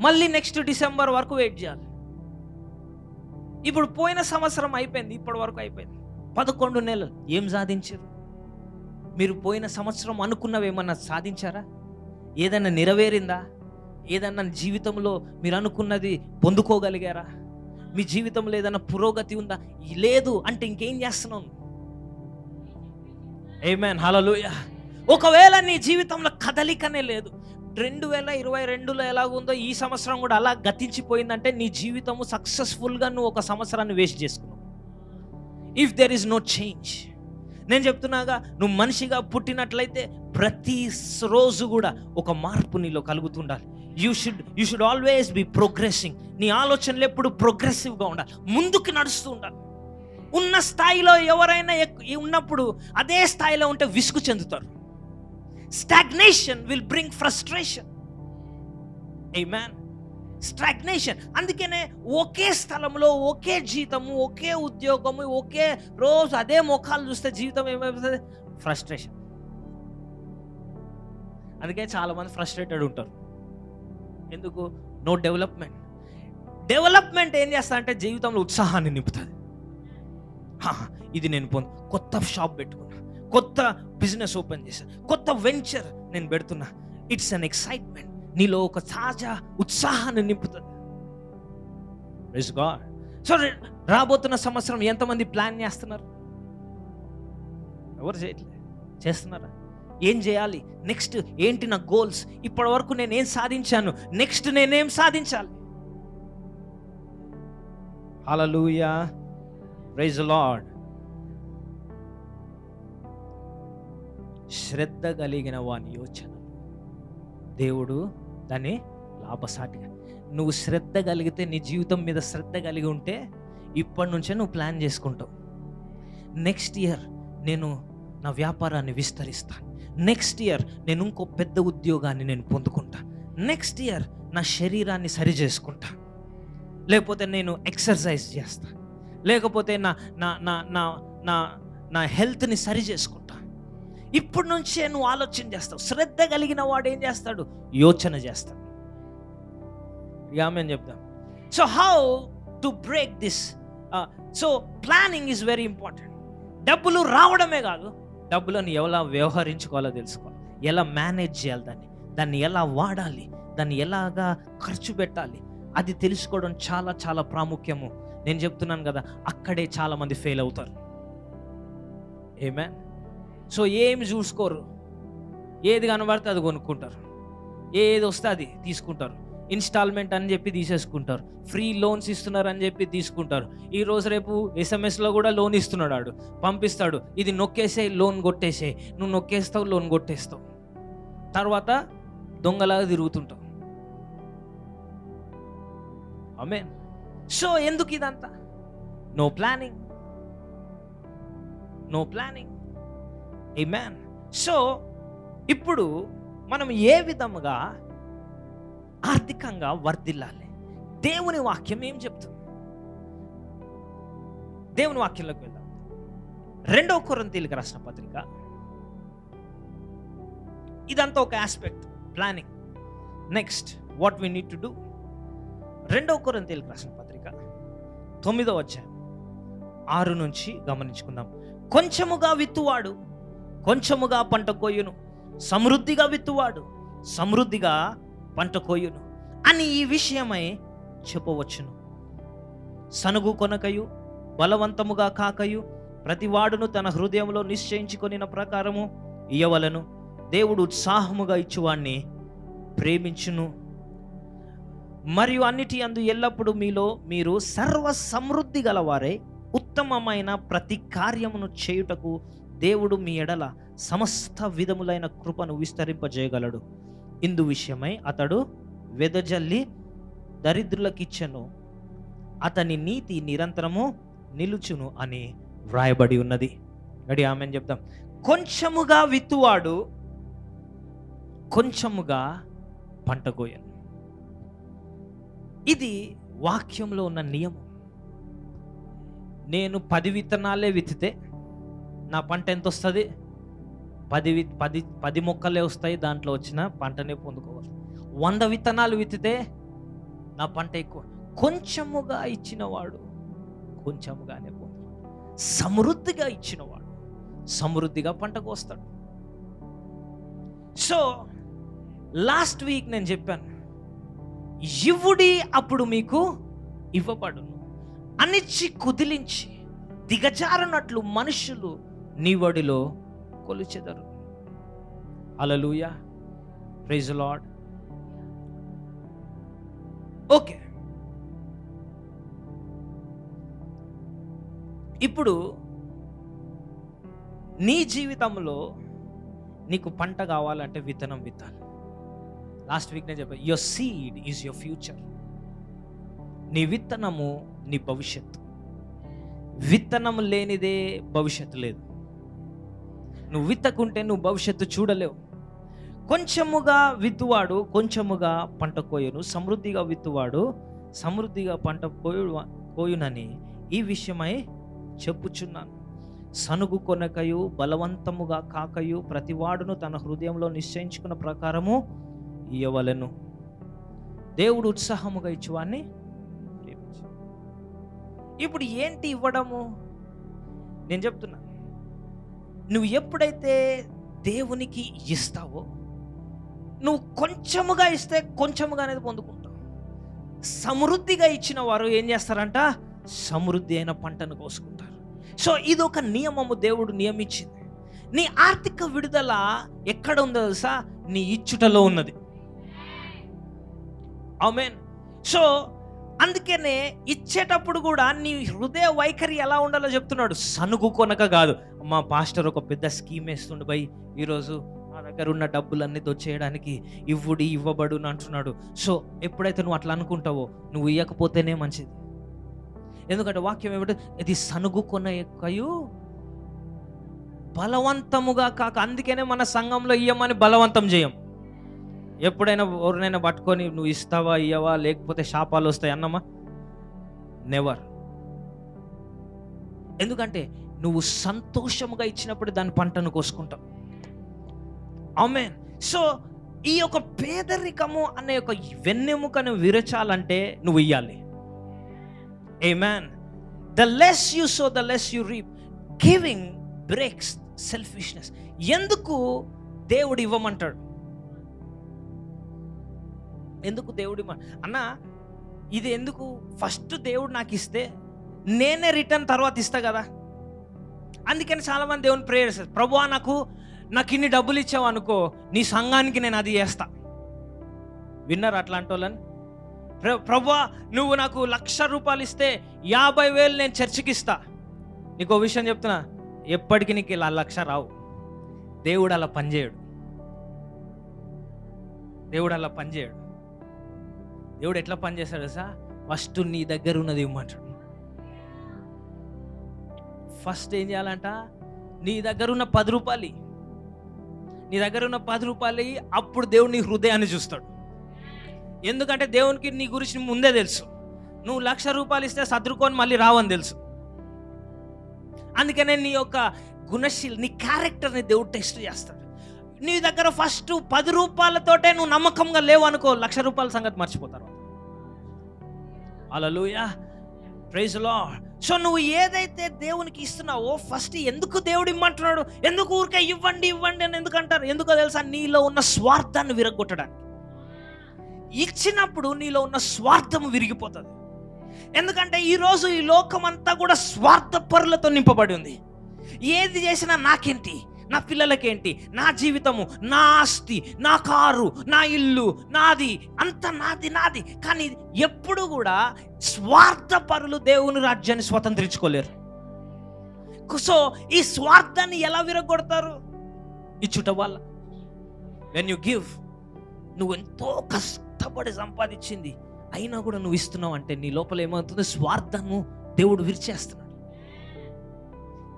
మళ్ళీ నెక్స్ట్ డిసెంబర్ వరకు వెయిట్ చేయాలి. ఇప్పుడు పోయిన సంవత్సరం అయిపోయింది, ఇప్పటి వరకు అయిపోయింది. 11 నెలలు ఏం సాధించారు మీరు? పోయిన సంవత్సరం అనుకున్నవి ఏమన్నా సాధించారా? ఏదైనా నెరవేరిందా? ఏదన్నా జీవితంలో మీరు అనుకున్నది పొందుకోగలిగారా? మీ జీవితంలో ఏదైనా పురోగతి ఉందా? లేదు అంటే ఇంకేం చేస్తున్నాం? ఆమేన్. హల్లెలూయా. ఒకవేళ నీ జీవితంలో కదలికనే లేదు, 2022లో ఎలాగుందో ఈ సంవత్సరం కూడా అలా గతించిపోయిందంటే నీ జీవితము సక్సెస్ఫుల్గా నువ్వు ఒక సంవత్సరాన్ని వేస్ట్ చేసుకున్నావు. If there is no change. నేను చెప్తున్నాగా, నువ్వు మనిషిగా పుట్టినట్లయితే ప్రతి రోజు కూడా ఒక మార్పు నీలో కలుగుతుండాలి. You should always be progressing. నీ ఆలోచనలు ఎప్పుడు ప్రోగ్రెసివ్గా ఉండాలి, ముందుకు నడుస్తూ ఉండాలి. ఉన్న స్థాయిలో ఎవరైనా ఉన్నప్పుడు అదే స్థాయిలో ఉంటే విసుగు చెందుతారు. Stagnation will bring frustration. Amen. Stagnation. అందుకనే ఒకే స్థలంలో ఒకే జీతము, ఒకే ఉద్యోగము, ఒకే రోజు అదే ముఖాలు చూస్తే జీవితం ఏమైపోతుంది? ఫ్రస్ట్రేషన్. అందుకే చాలా మంది ఫ్రస్ట్రేటెడ్ ఉంటారు. ఎందుకు? No development. డెవలప్మెంట్ ఏం చేస్తా అంటే జీవితంలో ఉత్సాహాన్ని నింపుతుంది. ఇది నేను కొత్త షాప్ పెట్టుకున్నా, కొత్త బిజినెస్ ఓపెన్ చేశాను, కొత్త వెంచర్ నేను పెడుతున్నా. It's an excitement. నీలో ఒక తాజా ఉత్సాహాన్ని నింపుతుంది. Praise God. సో రాబోతున్న సంవత్సరం ఎంతమంది ప్లాన్ చేస్తున్నారు? ఎవరు చేయట్లేదు. చేస్తున్నారా? ఏం చేయాలి నెక్స్ట్? ఏంటి నా గోల్స్? ఇప్పటి వరకు నేనేం సాధించాను, నెక్స్ట్ నేనేం సాధించాలి? హల్లెలూయా. Praise the lord. శ్రద్ధ కలిగిన వాని యోచన దేవుడు దాన్ని లాభసాటిగా. నువ్వు శ్రద్ధ కలిగితే, నీ జీవితం మీద శ్రద్ధ కలిగి ఉంటే ఇప్పటి నుంచే నువ్వు ప్లాన్ చేసుకుంటావు. నెక్స్ట్ ఇయర్ నేను నా వ్యాపారాన్ని విస్తరిస్తాను, నెక్స్ట్ ఇయర్ నేను ఇంకో పెద్ద ఉద్యోగాన్ని నేను పొందుకుంటా, నెక్స్ట్ ఇయర్ నా శరీరాన్ని సరి చేసుకుంటా, లేకపోతే నేను ఎక్సర్సైజ్ చేస్తా, లేకపోతే నా నా నా నా నా నా హెల్త్ని సరి చేసుకుంటా. ఇప్పటి నుంచే నువ్వు ఆలోచన చేస్తావు. శ్రద్ధ కలిగిన వాడు ఏం చేస్తాడు? యోచన చేస్తాడు. ఆమెన్ చెప్తాం. So how to break this? So planning is very important. డబ్బులు రావడమే కాదు, డబ్బులను ఎలా వ్యవహరించుకోవాలో తెలుసుకోవాలి, ఎలా మేనేజ్ చేయాలి, దాన్ని ఎలా వాడాలి, దాన్ని ఎలాగా ఖర్చు పెట్టాలి, అది తెలుసుకోవడం చాలా చాలా ప్రాముఖ్యము. నేను చెప్తున్నాను కదా, అక్కడే చాలామంది ఫెయిల్ అవుతారు. ఆమేన్. సో ఏమి చూసుకోరు, ఏది కనబడితే అది కొనుక్కుంటారు, ఏది వస్తే అది తీసుకుంటారు, ఇన్స్టాల్మెంట్ అని చెప్పి తీసేసుకుంటారు, ఫ్రీ లోన్స్ ఇస్తున్నారు అని చెప్పి తీసుకుంటారు. ఈరోజు రేపు ఎస్ఎంఎస్లో కూడా లోన్ ఇస్తున్నాడు, వాడు పంపిస్తాడు, ఇది నొక్కేసే లోన్ కొట్టేసే, నువ్వు నొక్కేస్తావు లోన్ కొట్టేస్తావు, తర్వాత దొంగలాగా తిరుగుతుంటావు. ఆమేన్. సో ఎందుకు ఇదంతా? No planning, no planning. Amen. So ఇప్పుడు మనం ఏ విధముగా ఆర్థికంగా వర్ధిల్లాలి? దేవుని వాక్యం ఏం చెప్తుంది? దేవుని వాక్యంలోకి వెళ్దాం. 2 కొరింథీయులకు రాసిన పత్రిక. ఇదంతా ఒక aspect, planning. Next what we need to do. 2 కొరింథీయులకు రాసిన పత్రిక 9వ అధ్యాయం 6 నుంచి గమనించుకుందాం. కొంచెముగా విత్తువాడు కొంచెముగా పంట కోయును, సమృద్ధిగా విత్తువాడు సమృద్ధిగా పంట కోయును అని ఈ విషయమై చెప్పవచ్చును. సనుగు కొనకయు బలవంతముగా కాకయు ప్రతివాడును తన హృదయంలో నిశ్చయించుకొనిన ప్రకారము ఇయ్యవలను. దేవుడు ఉత్సాహముగా ఇచ్చువాణ్ణి ప్రేమించును. మరియు అన్నిటి అందు ఎల్లప్పుడూ మీలో మీరు సర్వ సమృద్ధి గలవారే ఉత్తమమైన ప్రతి కార్యమును చేయుటకు దేవుడు మీ ఎడల సమస్త విధములైన కృపను విస్తరింపజేయగలడు. ఇందు విషయమై అతడు వెదజల్లి దరిద్రులకిచ్చెను, అతని నీతి నిరంతరము నిలుచును అని వ్రాయబడి ఉన్నది. గడి ఆమెన్ చెప్తాం. కొంచెముగా విత్తువాడు కొంచెముగా పంట కోయను. ఇది వాక్యంలో ఉన్న నియమం. నేను 10 విత్తనాలే విత్తితే నా పంట ఎంత వస్తుంది? 10 మొక్కలే వస్తాయి, దాంట్లో వచ్చిన పంటనే పొందుకోవాలి. 100 విత్తనాలు విత్తితే నా పంట ఎక్కువ. కొంచెముగా ఇచ్చినవాడు కొంచెముగానే పొందుతాడు, సమృద్ధిగా ఇచ్చినవాడు సమృద్ధిగా పంటకు వస్తాడు. సో లాస్ట్ వీక్ నేను చెప్పాను, ఇవ్వుడి అప్పుడు మీకు ఇవ్వబడును, అనిచ్చి కుదిలించి దిగజారునట్లు మనుషులు నీ వడిలో కొలుచెదరు. హల్లెలూయా, ప్రైజ్ ది లార్డ్. ఓకే, ఇప్పుడు నీ జీవితంలో నీకు పంట కావాలంటే విత్తనం విత్తాలి. లాస్ట్ వీక్ నేను చెప్పాను, your seed is your future. నీ విత్తనము నీ భవిష్యత్తు. విత్తనం లేనిదే భవిష్యత్తు లేదు. నువ్వు విత్తకుంటే నువ్వు భవిష్యత్తు చూడలేవు. కొంచెముగా విత్తువాడు కొంచెముగా పంట కోయును, సమృద్ధిగా విత్తువాడు సమృద్ధిగా పంట కోయునని ఈ విషయమై చెప్పుచున్నాను. సనుగు కొనకయు బలవంతముగా కాకయు ప్రతివాడును తన హృదయంలో నిశ్చయించుకున్న ప్రకారము ఇయ్యవలెను. దేవుడు ఉత్సాహముగా ఇచ్చువాన్ని ప్రేమించు. ఇప్పుడు ఏంటి ఇవ్వడము? నేను చెప్తున్నా, నువ్వు ఎప్పుడైతే దేవునికి ఇస్తావో, నువ్వు కొంచెముగా ఇస్తే కొంచెముగా అనేది పొందుకుంటావు. సమృద్ధిగా ఇచ్చిన వారు ఏం చేస్తారంట? సమృద్ధి అయిన పంటను కోసుకుంటారు. సో ఇది ఒక నియమము, దేవుడు నియమించింది. నీ ఆర్థిక విడుదల ఎక్కడ ఉందో తెలుసా? నీ ఇచ్చుటలో ఉన్నది. ఆమేన్. సో అందుకనే ఇచ్చేటప్పుడు కూడా నీ హృదయ వైఖరి ఎలా ఉండాలో చెప్తున్నాడు. సనుగు కొనక కాదు. మా పాస్టర్ ఒక పెద్ద స్కీమ్ వేస్తుండు, భయ్ ఈరోజు మా దగ్గర ఉన్న డబ్బులన్నీ దొచ్చేయడానికి ఇవ్వుడి ఇవ్వబడును అంటున్నాడు. సో ఎప్పుడైతే నువ్వు అట్లా అనుకుంటావో నువ్వు ఇవ్వకపోతేనే మంచిది. ఎందుకంటే వాక్యం ఏమిటంటే, ఇది సనుగు కొనకయు బలవంతముగా కాక. అందుకనే మన సంఘంలో ఇయ్యమని బలవంతం చేయం. ఎప్పుడైనా ఎవరినైనా పట్టుకొని నువ్వు ఇస్తావా ఇయ్యవా లేకపోతే శాపాలు వస్తాయి అన్నమా? నెవర్. ఎందుకంటే నువ్వు సంతోషముగా ఇచ్చినప్పుడు దాని పంటను కోసుకుంటావు. ఆమేన్. సో ఈ యొక్క పేదరికము అనే ఒక వెన్నెముకను విరచాలంటే నువ్వు ఇయ్యాలి. Amen. The less you sow the less you reap. Giving breaks selfishness. ఎందుకు దేవుడు ఇవ్వమంటాడు? ఎందుకు దేవుడు అన్న ఇది ఎందుకు? ఫస్ట్ దేవుడు నాకు ఇస్తే నేనే రిటర్న్ తర్వాత ఇస్తా కదా. అందుకని చాలామంది దేవుని ప్రేయర్ చేస్తారు, ప్రభువా నాకు ఇన్ని డబ్బులు ఇచ్చావు అనుకో, నీ సంఘానికి నేను అది చేస్తా. విన్నారు అట్లాంటి వాళ్ళని? ప్రభువా నువ్వు నాకు 1,00,000 రూపాయలు ఇస్తే 50,000 నేను చర్చికి ఇస్తా. నీకు విషయం చెప్తున్నా, ఎప్పటికీ నీకు ఇలా 1,00,000 రావు. దేవుడు అలా పనిచేయడు. దేవుడు అలా పనిచేయడు. దేవుడు ఎట్లా పనిచేస్తాడు సార్? ఫస్ట్ నీ దగ్గర ఉన్నది ఇవ్వమంటాడు. ఫస్ట్ ఏం చేయాలంట? నీ దగ్గర ఉన్న 10 రూపాయలు, నీ దగ్గర ఉన్న 10 రూపాయలు అప్పుడు దేవుడు నీ హృదయాన్ని చూస్తాడు. ఎందుకంటే దేవునికి నీ గురించి ముందే తెలుసు. నువ్వు 1,00,000 రూపాయలు ఇస్తే సర్దుకొని మళ్ళీ రావని తెలుసు. అందుకనే నీ యొక్క నీ క్యారెక్టర్ని దేవుడు టెస్ట్ చేస్తాడు. నీ దగ్గర ఫస్ట్ 10 రూపాయలతోటే నువ్వు నమ్మకంగా లేవు అనుకో, 1,00,000 రూపాయల సంగతి మర్చిపోతారు. హల్లెలూయా, ప్రైజ్ లార్డ్. సో నువ్వు ఏదైతే దేవునికి ఇస్తున్నావో ఫస్ట్ ఎందుకు దేవుడు ఇమ్మంటున్నాడు? ఎందుకు ఊరికే ఇవ్వండి ఇవ్వండి అని ఎందుకు అంటారు? ఎందుకో తెలుసా? నీలో ఉన్న స్వార్థాన్ని విరగొట్టడానికి. ఇచ్చినప్పుడు నీలో ఉన్న స్వార్థం విరిగిపోతుంది. ఎందుకంటే ఈరోజు ఈ లోకం అంతా కూడా స్వార్థపరులతో నింపబడి ఉంది. ఏది చేసినా నాకేంటి, నా పిల్లలకేంటి, నా జీవితము, నా ఆస్తి, నా కారు, నా ఇల్లు, నాది, అంత నాది. కానీ ఎప్పుడు కూడా స్వార్థపరులు దేవుని రాజ్యాన్ని స్వతంత్రించుకోలేరు. సో ఈ స్వార్థాన్ని ఎలా విరగొడతారు? ఇచ్చుట వల్ల. వెన్ యు గివ్, నువ్వు ఎంతో కష్టపడి సంపాదించింది అయినా కూడా నువ్వు ఇస్తున్నావు అంటే నీ లోపల ఏమవుతుంది? స్వార్థము దేవుడు విరిచేస్తున్నాడు.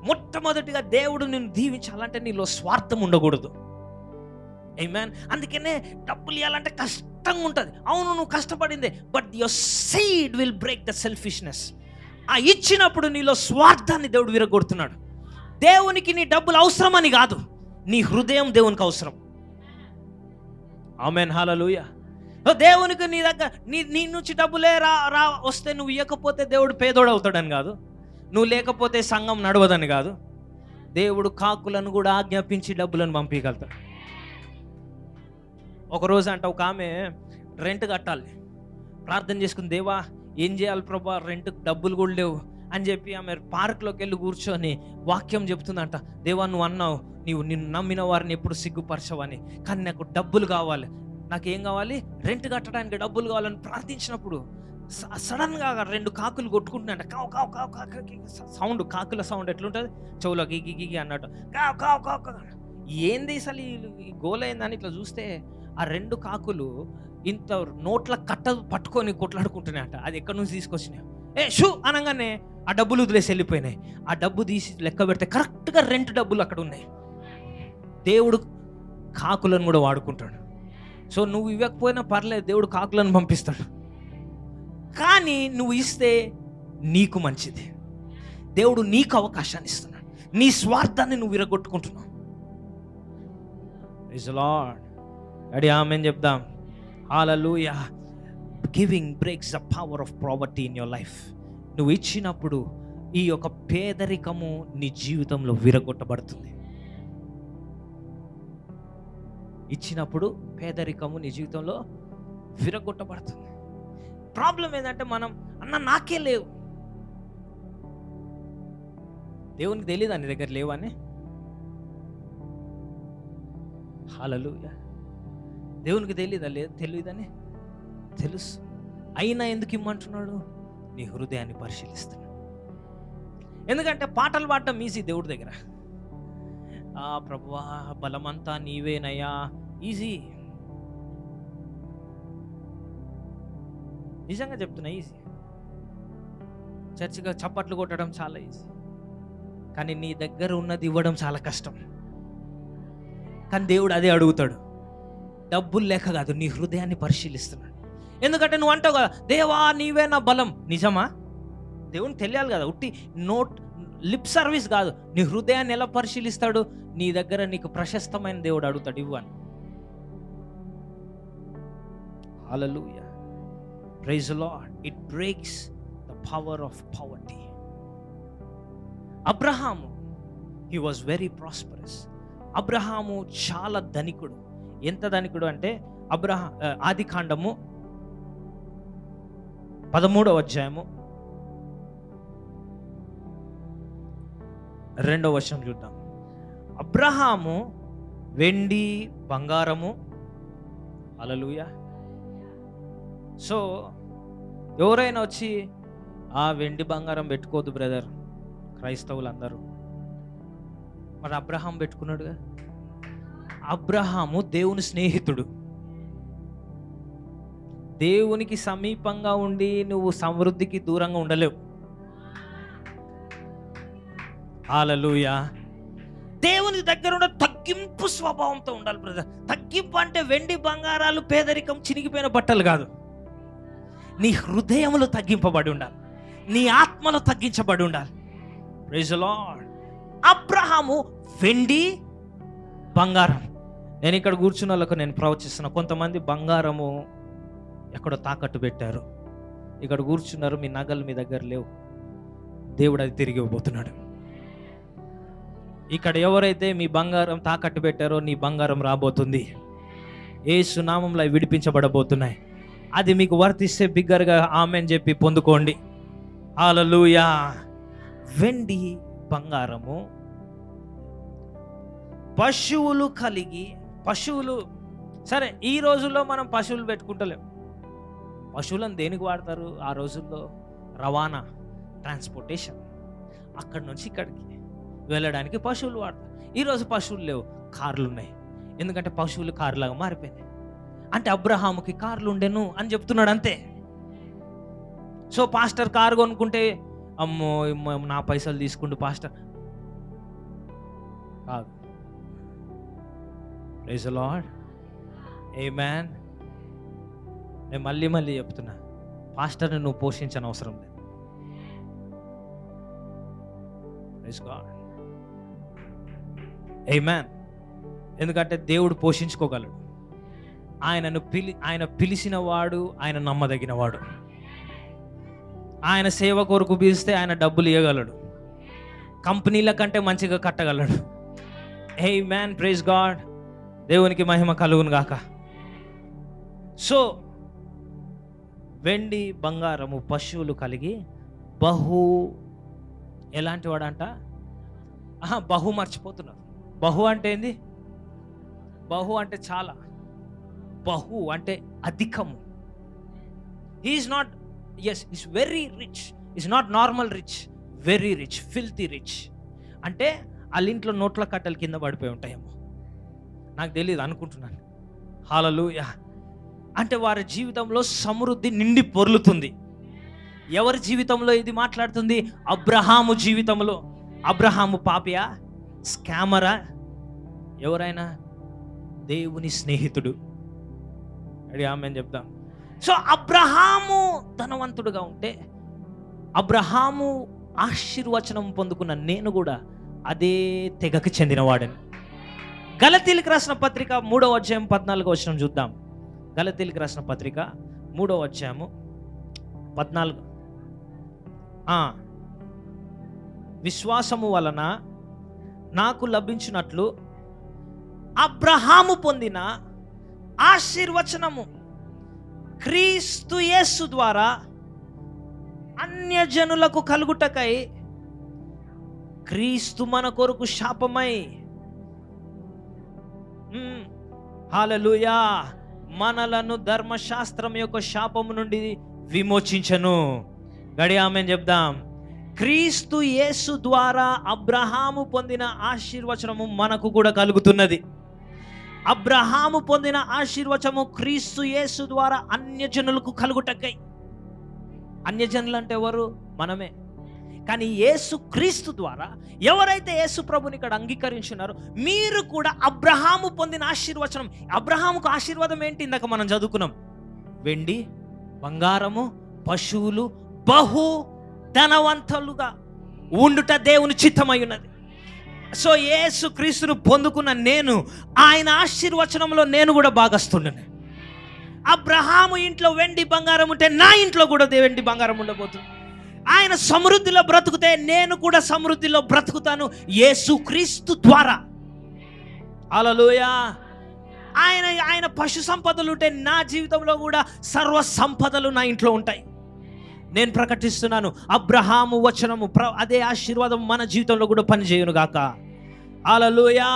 మొట్టమొదటిగా దేవుడు నిన్ను దీవించాలంటే నీలో స్వార్థం ఉండకూడదు. ఆమేన్. అందుకనే డబ్బులు ఇవ్వాలంటే కష్టంగా ఉంటుంది. అవును, నువ్వు కష్టపడిందే, but your seed will break the selfishness. ఆ ఇచ్చినప్పుడు నీలో స్వార్థాన్ని దేవుడు విరగొడుతున్నాడు. దేవునికి నీ డబ్బులు అవసరమని కాదు, నీ హృదయం దేవునికి అవసరం. ఆమేన్, హల్లెలూయా. దేవునికి నీ దగ్గర నీ నుంచి డబ్బులే రా వస్తే నువ్వు ఇవ్వకపోతే దేవుడు పేదోడు అవుతాడని కాదు, నువ్వు లేకపోతే సంఘం నడవదని కాదు. దేవుడు కాకులను కూడా ఆజ్ఞాపించి డబ్బులను పంపించగలుగుతాడు. ఒకరోజు అంట ఒక ఆమె రెంట్ కట్టాలి, ప్రార్థన చేసుకుని, దేవా ఏం చేయాలి ప్రభా, రెంట్ డబ్బులు కూడా లేవు అని చెప్పి ఆమె పార్క్లోకి వెళ్ళి కూర్చొని వాక్యం చెప్తుందంట. దేవా నువ్వు అన్నావు, నిన్ను నమ్మిన వారిని ఎప్పుడు సిగ్గుపరచవని, కానీ నాకు డబ్బులు కావాలి, నాకేం కావాలి? రెంట్ కట్టడానికి డబ్బులు కావాలని ప్రార్థించినప్పుడు సడన్గా 2 కాకులు కొట్టుకుంటున్నాయంట. కావు కావు కావు కావు సౌండ్, కాకుల సౌండ్ ఎట్లుంటుంది? చెవులో గిగి గిగి అన్నట్టు కావు కావు కావు. ఏంది అసలు ఈ గోల ఏందని ఇట్లా చూస్తే ఆ 2 కాకులు ఇంత నోట్ల కట్ట పట్టుకొని కొట్లాడుకుంటున్నాయంట. అది ఎక్కడి నుంచి తీసుకొచ్చినాయి? షూ అనగానే ఆ డబ్బులు వదిలేసి వెళ్ళిపోయినాయి. ఆ డబ్బు తీసి లెక్క పెడితే కరెక్ట్గా రెంట్ డబ్బులు అక్కడ ఉన్నాయి. దేవుడు కాకులను కూడా వాడుకుంటాడు. సో నువ్వు ఇవ్వకపోయినా పర్లేదు, దేవుడు కాకులను పంపిస్తాడు. కానీ నువ్వు ఇస్తే నీకు మంచిది. దేవుడు నీకు అవకాశాన్ని ఇస్తున్నాడు. నీ స్వార్థాన్ని నువ్వు విరగొట్టుకుంటున్నావు. Praise the lord. Ready? Amen చెప్దాం. Hallelujah. Giving breaks the power of poverty in your life. నువ్వు ఇచ్చినప్పుడు ఈ యొక్క పేదరికము నీ జీవితంలో విరగొట్టబడుతుంది. ఇచ్చినప్పుడు పేదరికము నీ జీవితంలో విరగొట్టబడుతుంది. ప్రాబ్లం ఏంటంటే మనం నాకే లేవు, దేవునికి తెలియదా నీ దగ్గర లేవని? హల్లెలూయా. దేవునికి తెలియదని తెలుసు. అయినా ఎందుకు ఇమ్మంటున్నాడు? నీ హృదయాన్ని పరిశీలిస్తున్నాడు. ఎందుకంటే పాటలు పాడటం ఈజీ దేవుడి దగ్గర. ప్రభువా బలమంతా నీవేనయ్యా, ఈజీ. నిజంగా చెప్తున్నా, ఈజీ. చర్చిగా చప్పట్లు కొట్టడం చాలా ఈజీ. కానీ నీ దగ్గర ఉన్నది ఇవ్వడం చాలా కష్టం. కానీ దేవుడు అదే అడుగుతాడు. డబ్బులు లేక కాదు, నీ హృదయాన్ని పరిశీలిస్తున్నాడు. ఎందుకంటే నువ్వు అంటావు కదా, దేవా నీవే నా బలం. నిజమా? దేవుని తెలియాలి కదా. ఉట్టి లిప్ సర్వీస్ కాదు. నీ హృదయాన్ని ఎలా పరిశీలిస్తాడు? నీ దగ్గర నీకు ప్రశస్తమైన దేవుడు అడుగుతాడు, ఇవ్వను. Hallelujah, praise the lord. It breaks the power of poverty. Abraham, he was very prosperous. Abraham చాలా ధనికుడు. ఎంత ధనికుడు అంటే ఆదికాండము 13వ అధ్యాయము 2వ వచనం చూద్దాం. అబ్రహాము వెండి బంగారము, హల్లెలూయా. సో ఎవరైనా వచ్చి ఆ వెండి బంగారం పెట్టుకోవద్దు బ్రదర్, క్రైస్తవులు అందరూ. మరి అబ్రహాం పెట్టుకున్నాడుగా. అబ్రహాము దేవుని స్నేహితుడు. దేవునికి సమీపంగా ఉండి నువ్వు సమృద్ధికి దూరంగా ఉండలేవు. హల్లెలూయా. దేవుని దగ్గర ఉన్న తగ్గింపు స్వభావంతో ఉండాలి బ్రదర్. తగ్గింపు అంటే వెండి బంగారాలు, పేదరికం, చినిగిపోయిన బట్టలు కాదు. నీ హృదయంలో తగ్గింపబడి ఉండాలి, నీ ఆత్మలో తగ్గించబడి ఉండాలి. Praise the lord. అబ్రహాము వెండి బంగారం. నేను ఇక్కడ కూర్చున్న వాళ్ళకు నేను ప్రవచిస్తున్నా. కొంతమంది బంగారము ఎక్కడో తాకట్టు పెట్టారు, ఇక్కడ కూర్చున్నారు, మీ నగలు మీ దగ్గర లేవు. దేవుడు అది తిరిగి ఇవ్వబోతున్నాడు. ఇక్కడ ఎవరైతే మీ బంగారం తాకట్టు పెట్టారో నీ బంగారం రాబోతుంది. యేసు నామములో అవి విడిపించబడబోతున్నాయి. అది మీకు వర్తిస్తే బిగ్గరగా ఆమేన్ చెప్పి పొందుకోండి. హల్లెలూయా. వెండి బంగారము, పశువులు కలిగి, పశువులు సరే ఈ రోజుల్లో మనం పశువులు పెట్టుకుంటలేం. పశువులను దేనికి వాడతారు? ఆ రోజుల్లో రవాణా, ట్రాన్స్పోర్టేషన్, అక్కడి నుంచి ఇక్కడికి వెళ్ళడానికి పశువులు వాడతారు. ఈరోజు పశువులు లేవు, కార్లు ఉన్నాయి. ఎందుకంటే పశువులు కార్లాగా మారిపోయినాయి. అంటే అబ్రహాముకి కార్లు ఉండేను అని చెప్తున్నాడు అంతే. సో పాస్టర్ కారు కొనుక్కుంటే అమ్మో నా పైసలు తీసుకుంటూ పాస్టర్ కాదు. ప్రైజ్ ది లార్డ్, ఆమేన్. నేను మళ్ళీ చెప్తున్నా, పాస్టర్ని నువ్వు పోషించని అవసరం లేదు. ప్రైజ్ గాడ్, ఆమేన్. ఎందుకంటే దేవుడు పోషించుకోగలడు. ఆయన పిలిచిన వాడు, ఆయన నమ్మదగిన వాడు. ఆయన సేవ కొరకు పిలిస్తే ఆయన డబ్బులు ఇవ్వగలడు. కంపెనీల కంటే మంచిగా కట్టగలడు. ఆమేన్, ప్రైజ్ గాడ్. దేవునికి మహిమ కలుగును గాక. సో వెండి బంగారము, పశువులు కలిగి ఎలాంటి వాడంట? బహు మర్చిపోతున్నారు. బహు అంటే ఏంది? బహు అంటే చాలా, బహు అంటే అధికము. He is not, yes is very rich, is not normal rich, very rich, filthy rich. అంటే వాళ్ళ ఇంట్లో నోట్ల కట్టలు కింద పడిపోయి ఉంటాయేమో, నాకు తెలియదు, అనుకుంటున్నాను. హల్లెలూయా. అంటే వారి జీవితంలో సమృద్ధి నిండి పొర్లుతుంది. ఎవరి జీవితంలో ఇది మాట్లాడుతుంది? అబ్రహాము జీవితంలో. అబ్రహాము పాపియా, స్కామరా? ఎవరైనా దేవుని స్నేహితుడు. అడి ఆమేన్ చెప్దాం. సో అబ్రహాము ధనవంతుడుగా ఉంటే, అబ్రహాము ఆశీర్వచనం పొందుకున్న నేను కూడా అదే తెగకు చెందినవాడని. గలతీయులకు రాసిన పత్రిక 3వ అధ్యాయం 14వ వచనం చూద్దాం. గలతీయులకు రాసిన పత్రిక 3వ అధ్యాయము 14. విశ్వాసము వలన నాకు లభించినట్లు అబ్రహాము పొందిన ఆశీర్వచనము క్రీస్తు యేసు ద్వారా అన్యజనులకు కలుగుటకై క్రీస్తు మన కొరకు శాపమై, హల్లెలూయా, మనలను ధర్మశాస్త్రం యొక్క శాపము నుండి విమోచించను. గడి ఆమేన్ చెప్దాం. క్రీస్తు యేసు ద్వారా అబ్రహాము పొందిన ఆశీర్వచనము మనకు కూడా కలుగుతున్నది. అబ్రహాము పొందిన ఆశీర్వచనము క్రీస్తు యేసు ద్వారా అన్యజనులకు కలుగుటకై. అన్యజనులు అంటే ఎవరు? మనమే. కానీ యేసు క్రీస్తు ద్వారా ఎవరైతే యేసు ప్రభుని ఇక్కడ అంగీకరించున్నారో మీరు కూడా అబ్రహాము పొందిన ఆశీర్వచనం. అబ్రహాముకు ఆశీర్వాదం ఏంటి? ఇందాక మనం చదువుకున్నాం, వెండి బంగారము పశువులు బహు ధనవంతులుగా ఉండుట దేవుని చిత్తమై ఉన్నది. సో యేసు క్రీస్తును పొందుకున్న నేను ఆయన ఆశీర్వచనంలో నేను కూడా భాగస్తుండను. అబ్రహాము ఇంట్లో వెండి బంగారం ఉంటే నా ఇంట్లో కూడా వెండి బంగారం ఉండబోతుంది. ఆయన సమృద్ధిలో బ్రతుకుతే నేను కూడా సమృద్ధిలో బ్రతుకుతాను యేసు క్రీస్తు ద్వారా. హల్లెలూయా. ఆయన పశు సంపదలు ఉంటే నా జీవితంలో కూడా సర్వ సంపదలు నా ఇంట్లో ఉంటాయి. నేను ప్రకటిస్తున్నాను, అబ్రహాము వచనము అదే ఆశీర్వాదం మన జీవితంలో కూడా పనిచేయును గాక. హల్లెలూయా.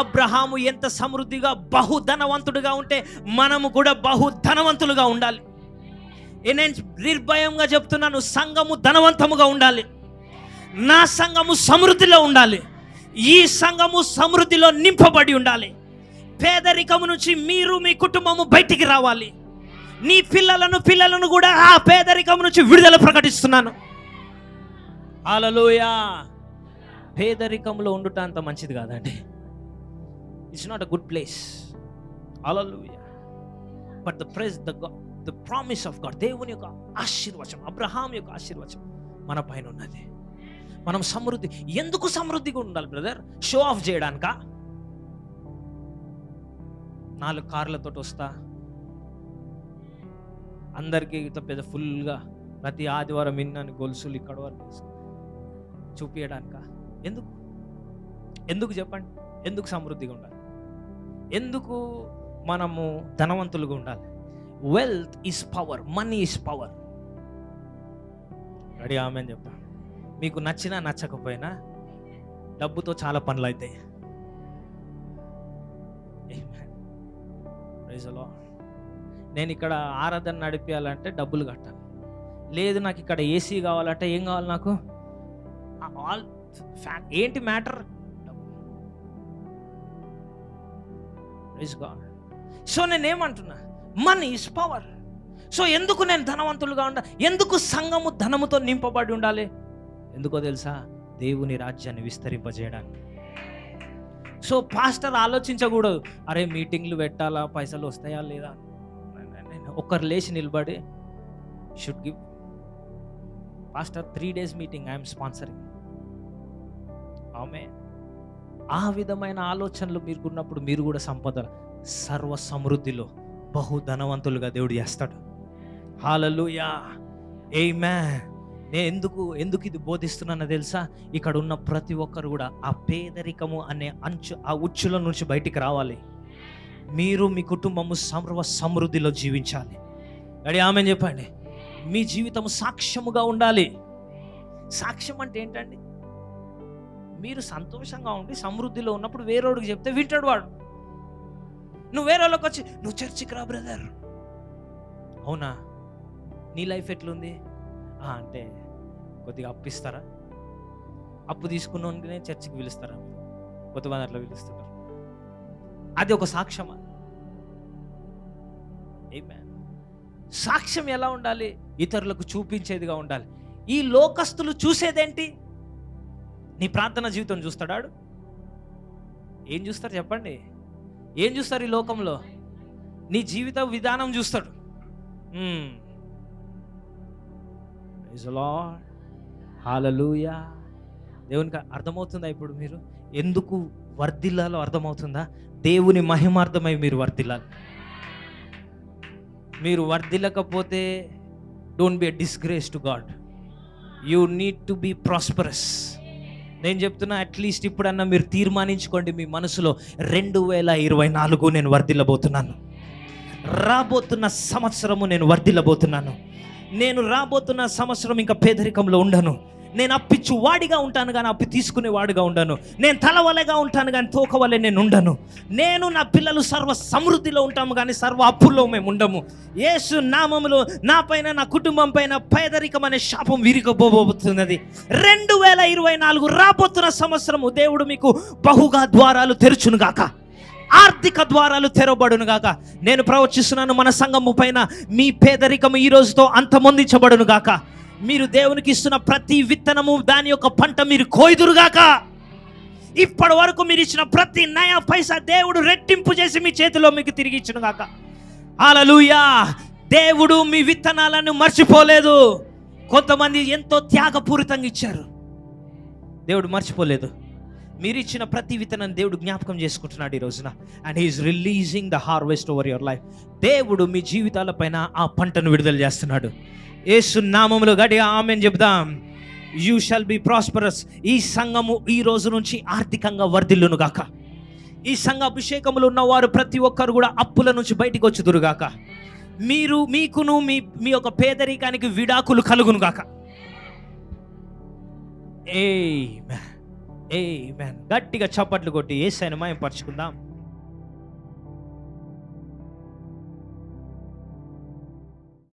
అబ్రహాము ఎంత సమృద్ధిగా బహు ధనవంతుడిగా ఉంటే మనము కూడా బహు ధనవంతులుగా ఉండాలి. నేను నిర్భయంగా చెప్తున్నాను, సంఘము ధనవంతముగా ఉండాలి. నా సంఘము సమృద్ధిలో ఉండాలి. ఈ సంఘము సమృద్ధిలో నింపబడి ఉండాలి. పేదరికము నుంచి మీరు మీ కుటుంబము బయటికి రావాలి. నీ పిల్లలను కూడా ఆ పేదరికము నుంచి విడుదల ప్రకటిస్తున్నాను. హల్లెలూయా. పేదరికంలో ఉండుట అంత మంచిది కాదండి. It's not a good place. Hallelujah. But the promise of God, దేవుని యొక్క ఆశీర్వచనం, అబ్రహాం యొక్క ఆశీర్వచనం మన పైన ఉన్నది. మనం సమృద్ధి, ఎందుకు సమృద్ధిగా ఉండాలి బ్రదర్? షో ఆఫ్ చేయడానికా? 4 కార్లతో వస్తా, అందరికీ ఇట్లా పెద్ద ఫుల్గా ప్రతి ఆదివారం ఇన్నాను గొలుసులు ఇక్కడ వరకు చూపించడానిక? ఎందుకు చెప్పండి? ఎందుకు సమృద్ధిగా ఉండాలి? ఎందుకు మనము ధనవంతులుగా ఉండాలి? Wealth is power, money is power. Ready? ఆమె చెప్తా. మీకు నచ్చినా నచ్చకపోయినా డబ్బుతో చాలా పనులు అవుతాయి. నేను ఇక్కడ ఆరాధన నడిపించాలంటే డబ్బులు కట్టాలి. లేదు నాకు ఇక్కడ ఏసీ కావాలంటే ఏం కావాలి? నాకు ఏంటి మ్యాటర్? సో నేనేమంటున్నా, మనీ ఈజ్ పవర్. సో ఎందుకు నేను ధనవంతులుగా ఉండాలి? ఎందుకు సంఘము ధనముతో నింపబడి ఉండాలి? ఎందుకో తెలుసా? దేవుని రాజ్యాన్ని విస్తరింపజేయడానికి. సో పాస్టర్ ఆలోచించకూడదు, అరే మీటింగ్లు పెట్టాలా, పైసలు వస్తాయా లేదా. ఒకరు లేచి నిలబడి should give pastor 3 days meeting, I'm sponsoring. ఆమె ఆ విధమైన ఆలోచనలు మీకున్నప్పుడు మీరు కూడా సంపద సర్వ సమృద్ధిలో బహు ధనవంతులుగా దేవుడు చేస్తాడు. హల్లెలూయా. ఆమేన్. నేను ఎందుకు ఇది బోధిస్తున్నానో తెలుసా? ఇక్కడ ఉన్న ప్రతి ఒక్కరు కూడా ఆ పేదరికము అనే ఆ ఉచ్చుల నుంచి బయటికి రావాలి. మీరు మీ కుటుంబము సర్వ సమృద్ధిలో జీవించాలి. రెడీ? ఆమెన్ చెప్పండి. మీ జీవితం సాక్ష్యముగా ఉండాలి. సాక్ష్యం అంటే ఏంటండి? మీరు సంతోషంగా ఉండి సమృద్ధిలో ఉన్నప్పుడు వేరేవాడికి చెప్తే వింటాడు వాడు. నువ్వు వేరే వాళ్ళకి వచ్చి నువ్వు చర్చికి రా బ్రదర్, అవునా నీ లైఫ్ ఎట్లుంది అంటే కొద్దిగా అప్పిస్తారా? అప్పు తీసుకున్నోనే చర్చికి పిలుస్తారా? కొంతమంది అట్లా పిలుస్తున్నారు. అది ఒక సాక్ష్యమా? ఆమేన్. సాక్ష్యం ఎలా ఉండాలి? ఇతరులకు చూపించేదిగా ఉండాలి. ఈ లోకస్తులు చూసేదేంటి? నీ ప్రార్థన జీవితం చూస్తాడు. ఏం చూస్తారు చెప్పండి? ఏం చూస్తారు ఈ లోకంలో? నీ జీవిత విధానం చూస్తాడు. Praise the lord. హల్లెలూయా. దేవునికి అర్థమవుతుందా ఇప్పుడు? మీరు ఎందుకు వర్ధిల్లాలో అర్థమవుతుందా? దేవుని మహిమార్థమై మీరు వర్ధిల్లాలి. మీరు వర్ధిల్లకపోతే don't be a disgrace to God. You need to be prosperous. నేను చెప్తున్నా, అట్లీస్ట్ ఇప్పుడన్నా మీరు తీర్మానించుకోండి మీ మనసులో, 2024 నేను వర్ధిల్లబోతున్నాను. రాబోతున్న సంవత్సరము నేను వర్ధిల్లబోతున్నాను. నేను రాబోతున్న సంవత్సరం ఇంకా పేదరికంలో ఉండను. నేను అప్పిచ్చు వాడిగా ఉంటాను కానీ అప్పు తీసుకునే వాడిగా ఉండను. నేను తలవలగా ఉంటాను కానీ తోకవలే నేను ఉండను. నేను నా పిల్లలు సర్వ సమృద్ధిలో ఉంటాము కానీ సర్వ అప్పుల్లో మేము ఉండము. యేసు నామములో నా పైన నా కుటుంబం పైన పేదరికం అనే శాపం విరిగబోబోతున్నది. 2024 రాబోతున్న సంవత్సరము దేవుడు మీకు బహుగా ద్వారాలు తెరుచునుగాక, ఆర్థిక ద్వారాలు తెరవబడును గాక. నేను ప్రవచిస్తున్నాను, మన సంఘము పైన మీ పేదరికము ఈ రోజుతో అంతమొందించబడును గాక. మీరు దేవునికి ఇస్తున్న ప్రతి విత్తనము దాని యొక్క పంట మీరు కోయుదురుగాక. ఇప్పటి వరకు మీరు ఇచ్చిన ప్రతి నయా పైసా దేవుడు రెట్టింపు చేసి మీ చేతిలో మీకు తిరిగి ఇచ్చునుగాక. హల్లెలూయా. దేవుడు మీ విత్తనాలను మర్చిపోలేదు. కొంతమంది ఎంతో త్యాగపూరితంగా ఇచ్చారు, దేవుడు మర్చిపోలేదు. మీరు ఇచ్చిన ప్రతి విత్తనాన్ని దేవుడు జ్ఞాపకం చేసుకుంటున్నాడు ఈ రోజున. And he is releasing the harvest over your life. దేవుడు మీ జీవితాల పైన ఆ పంటను విడుదల చేస్తున్నాడు. యేసు నామములో గట్టిగా ఆమేన్ చెప్దాం. You shall be prosperous. ఈ సంఘము ఈ రోజు నుంచి ఆర్థికంగా వర్ధిల్లును గాక. ఈ సంఘ అభిషేకములు ఉన్నవారు ప్రతి ఒక్కరు కూడా అప్పుల నుంచి బయటికి వచ్చుదురుగాక. మీకును మీ యొక్క పేదరికానికి విడాకులు కలుగును గాక. ఆమేన్. గట్టిగా చప్పట్లు కొట్టి యేసయ్యను మహిమపరచుకుందాం.